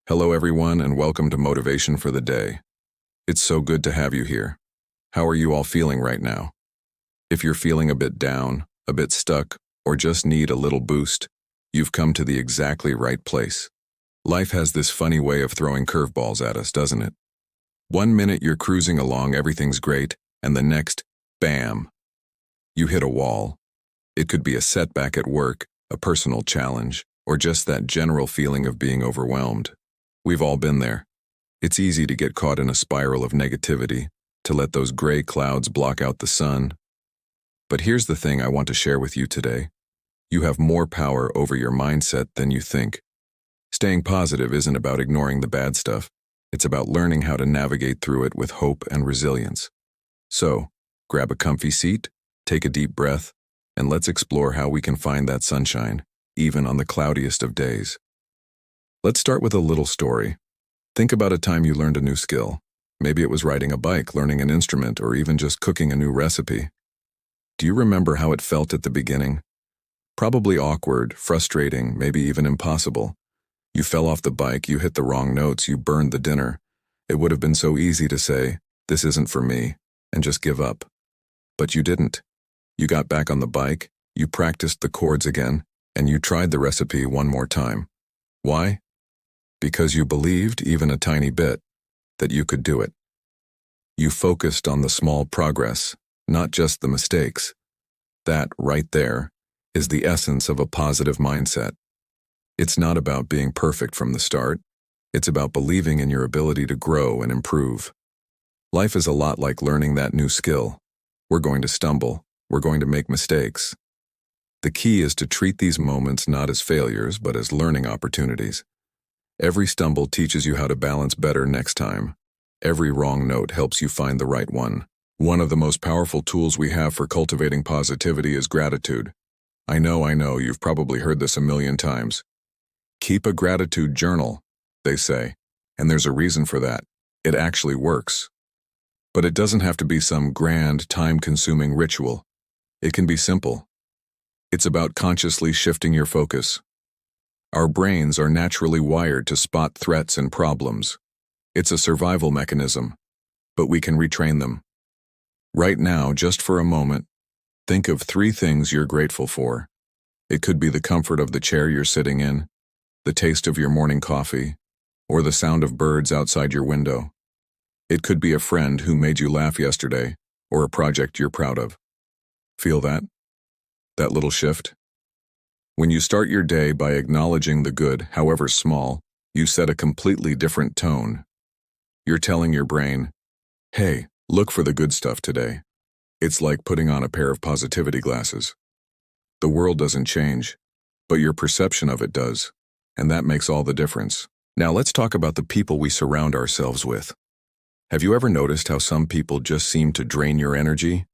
Hello, everyone, and welcome to Motivation for the Day. It's so good to have you here. How are you all feeling right now? If you're feeling a bit down, a bit stuck, or just need a little boost, you've come to the exactly right place. Life has this funny way of throwing curveballs at us, doesn't it? One minute you're cruising along, everything's great, and the next, bam, you hit a wall. It could be a setback at work, a personal challenge, or just that general feeling of being overwhelmed. We've all been there. It's easy to get caught in a spiral of negativity, to let those gray clouds block out the sun. But here's the thing I want to share with you today. You have more power over your mindset than you think. Staying positive isn't about ignoring the bad stuff. It's about learning how to navigate through it with hope and resilience. So, grab a comfy seat, take a deep breath, and let's explore how we can find that sunshine, even on the cloudiest of days. Let's start with a little story. Think about a time you learned a new skill. Maybe it was riding a bike, learning an instrument, or even just cooking a new recipe. Do you remember how it felt at the beginning? Probably awkward, frustrating, maybe even impossible. You fell off the bike, you hit the wrong notes, you burned the dinner. It would have been so easy to say, "This isn't for me," and just give up. But you didn't. You got back on the bike, you practiced the chords again, and you tried the recipe one more time. Why? Because you believed, even a tiny bit, that you could do it. You focused on the small progress, not just the mistakes. That, right there, is the essence of a positive mindset. It's not about being perfect from the start. It's about believing in your ability to grow and improve. Life is a lot like learning that new skill. We're going to stumble. We're going to make mistakes. The key is to treat these moments not as failures, but as learning opportunities. Every stumble teaches you how to balance better next time. Every wrong note helps you find the right one. One of the most powerful tools we have for cultivating positivity is gratitude. I know, you've probably heard this a million times. Keep a gratitude journal, they say, and there's a reason for that. It actually works. But it doesn't have to be some grand, time-consuming ritual. It can be simple. It's about consciously shifting your focus. Our brains are naturally wired to spot threats and problems. It's a survival mechanism, but we can retrain them. Right now, just for a moment, think of 3 things you're grateful for. It could be the comfort of the chair you're sitting in, the taste of your morning coffee, or the sound of birds outside your window. It could be a friend who made you laugh yesterday, or a project you're proud of. Feel that? That little shift? When you start your day by acknowledging the good, however small, you set a completely different tone. You're telling your brain, "Hey, look for the good stuff today." It's like putting on a pair of positivity glasses. The world doesn't change, but your perception of it does, and that makes all the difference. Now let's talk about the people we surround ourselves with. Have you ever noticed how some people just seem to drain your energy?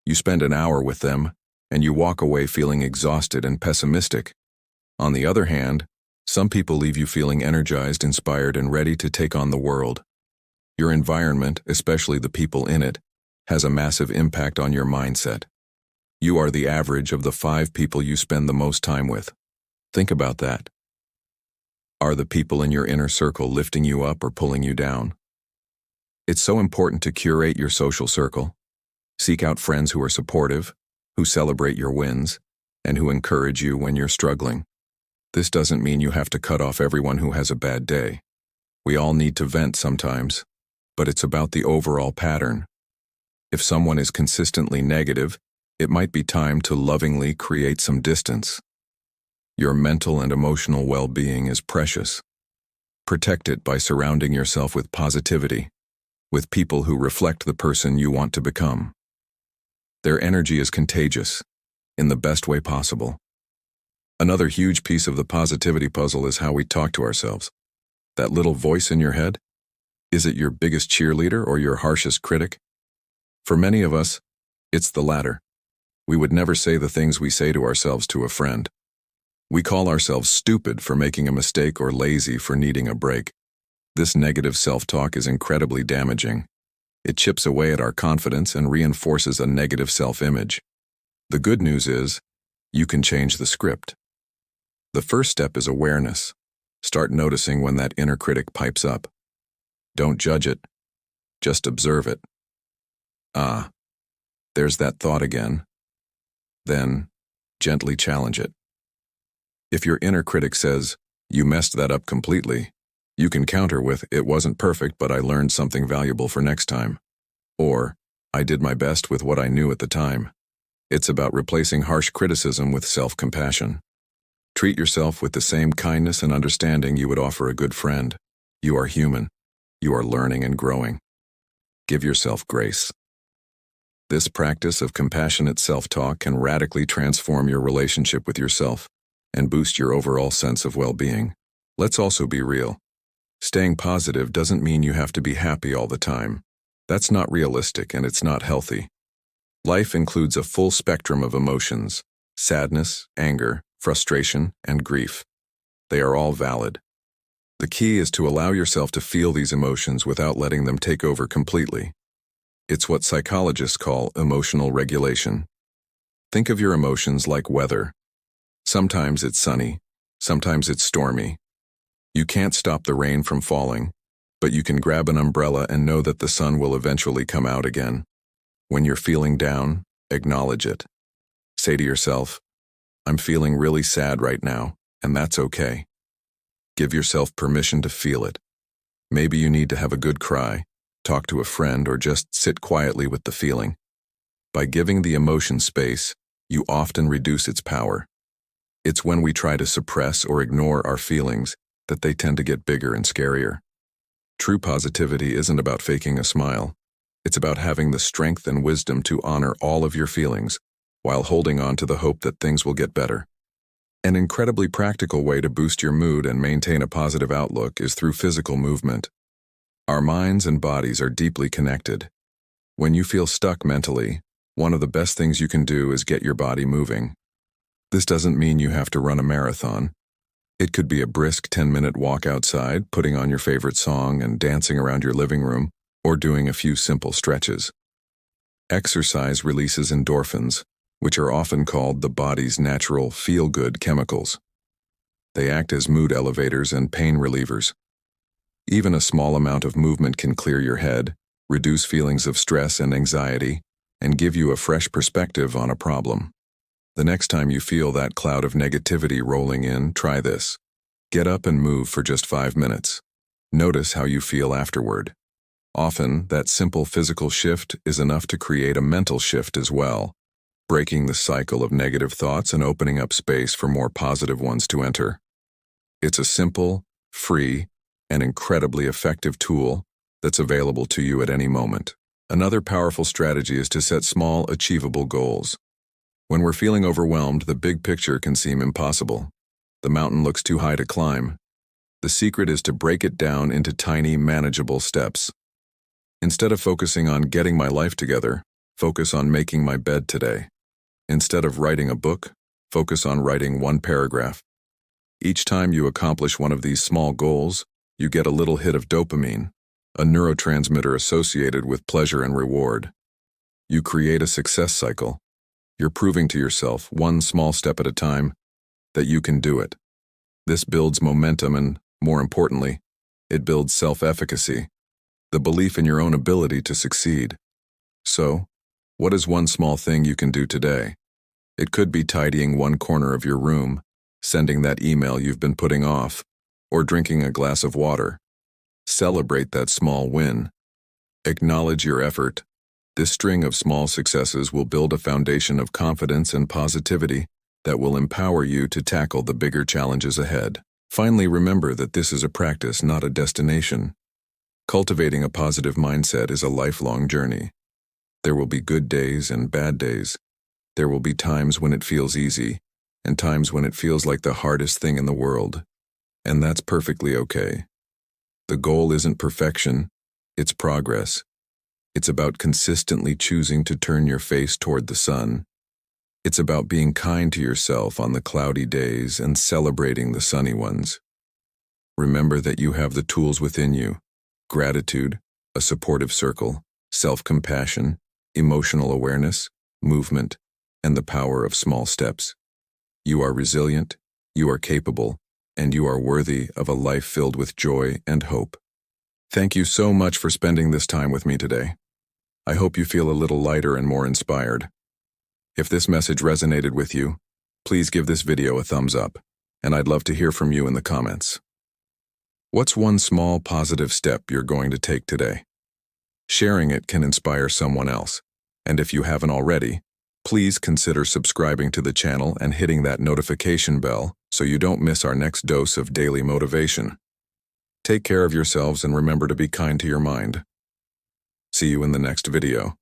You spend an hour with them, and you walk away feeling exhausted and pessimistic. On the other hand, some people leave you feeling energized, inspired, and ready to take on the world. Your environment, especially the people in it, has a massive impact on your mindset. You are the average of the 5 people you spend the most time with. Think about that. Are the people in your inner circle lifting you up or pulling you down? It's so important to curate your social circle. Seek out friends who are supportive, who celebrate your wins, and who encourage you when you're struggling. This doesn't mean you have to cut off everyone who has a bad day. We all need to vent sometimes, but it's about the overall pattern. If someone is consistently negative, it might be time to lovingly create some distance. Your mental and emotional well-being is precious. Protect it by surrounding yourself with positivity, with people who reflect the person you want to become. Their energy is contagious, in the best way possible. Another huge piece of the positivity puzzle is how we talk to ourselves. That little voice in your head? Is it your biggest cheerleader or your harshest critic? For many of us, it's the latter. We would never say the things we say to ourselves to a friend. We call ourselves stupid for making a mistake or lazy for needing a break. This negative self-talk is incredibly damaging. It chips away at our confidence and reinforces a negative self-image. The good news is, you can change the script. The first step is awareness. Start noticing when that inner critic pipes up. Don't judge it, just observe it. Ah, there's that thought again. Then, gently challenge it. If your inner critic says, "You messed that up completely," you can counter with, "It wasn't perfect, but I learned something valuable for next time." Or, "I did my best with what I knew at the time." It's about replacing harsh criticism with self-compassion. Treat yourself with the same kindness and understanding you would offer a good friend. You are human. You are learning and growing. Give yourself grace. This practice of compassionate self-talk can radically transform your relationship with yourself and boost your overall sense of well-being. Let's also be real. Staying positive doesn't mean you have to be happy all the time. That's not realistic and it's not healthy. Life includes a full spectrum of emotions: sadness, anger, frustration, and grief. They are all valid. The key is to allow yourself to feel these emotions without letting them take over completely. It's what psychologists call emotional regulation. Think of your emotions like weather. Sometimes it's sunny, sometimes it's stormy. You can't stop the rain from falling, but you can grab an umbrella and know that the sun will eventually come out again. When you're feeling down, acknowledge it. Say to yourself, "I'm feeling really sad right now, and that's okay." Give yourself permission to feel it. Maybe you need to have a good cry, talk to a friend, or just sit quietly with the feeling. By giving the emotion space, you often reduce its power. It's when we try to suppress or ignore our feelings that they tend to get bigger and scarier. True positivity isn't about faking a smile. It's about having the strength and wisdom to honor all of your feelings while holding on to the hope that things will get better. An incredibly practical way to boost your mood and maintain a positive outlook is through physical movement. Our minds and bodies are deeply connected. When you feel stuck mentally, one of the best things you can do is get your body moving. This doesn't mean you have to run a marathon. It could be a brisk 10-minute walk outside, putting on your favorite song and dancing around your living room, or doing a few simple stretches. Exercise releases endorphins, which are often called the body's natural feel-good chemicals. They act as mood elevators and pain relievers. Even a small amount of movement can clear your head, reduce feelings of stress and anxiety, and give you a fresh perspective on a problem. The next time you feel that cloud of negativity rolling in, try this. Get up and move for just 5 minutes. Notice how you feel afterward. Often, that simple physical shift is enough to create a mental shift as well, breaking the cycle of negative thoughts and opening up space for more positive ones to enter. It's a simple, free, and incredibly effective tool that's available to you at any moment. Another powerful strategy is to set small, achievable goals. When we're feeling overwhelmed, the big picture can seem impossible. The mountain looks too high to climb. The secret is to break it down into tiny, manageable steps. Instead of focusing on getting my life together, focus on making my bed today. Instead of writing a book, focus on writing one paragraph. Each time you accomplish one of these small goals, you get a little hit of dopamine, a neurotransmitter associated with pleasure and reward. You create a success cycle. You're proving to yourself, one small step at a time, that you can do it. This builds momentum and, more importantly, it builds self-efficacy, the belief in your own ability to succeed. So, what is one small thing you can do today? It could be tidying one corner of your room, sending that email you've been putting off, or drinking a glass of water. Celebrate that small win. Acknowledge your effort. This string of small successes will build a foundation of confidence and positivity that will empower you to tackle the bigger challenges ahead. Finally, remember that this is a practice, not a destination. Cultivating a positive mindset is a lifelong journey. There will be good days and bad days. There will be times when it feels easy, and times when it feels like the hardest thing in the world. And that's perfectly okay. The goal isn't perfection, it's progress. It's about consistently choosing to turn your face toward the sun. It's about being kind to yourself on the cloudy days and celebrating the sunny ones. Remember that you have the tools within you: gratitude, a supportive circle, self-compassion, emotional awareness, movement, and the power of small steps. You are resilient, you are capable, and you are worthy of a life filled with joy and hope. Thank you so much for spending this time with me today. I hope you feel a little lighter and more inspired. If this message resonated with you, please give this video a thumbs up, and I'd love to hear from you in the comments. What's one small positive step you're going to take today? Sharing it can inspire someone else, and if you haven't already, please consider subscribing to the channel and hitting that notification bell so you don't miss our next dose of daily motivation. Take care of yourselves and remember to be kind to your mind. See you in the next video.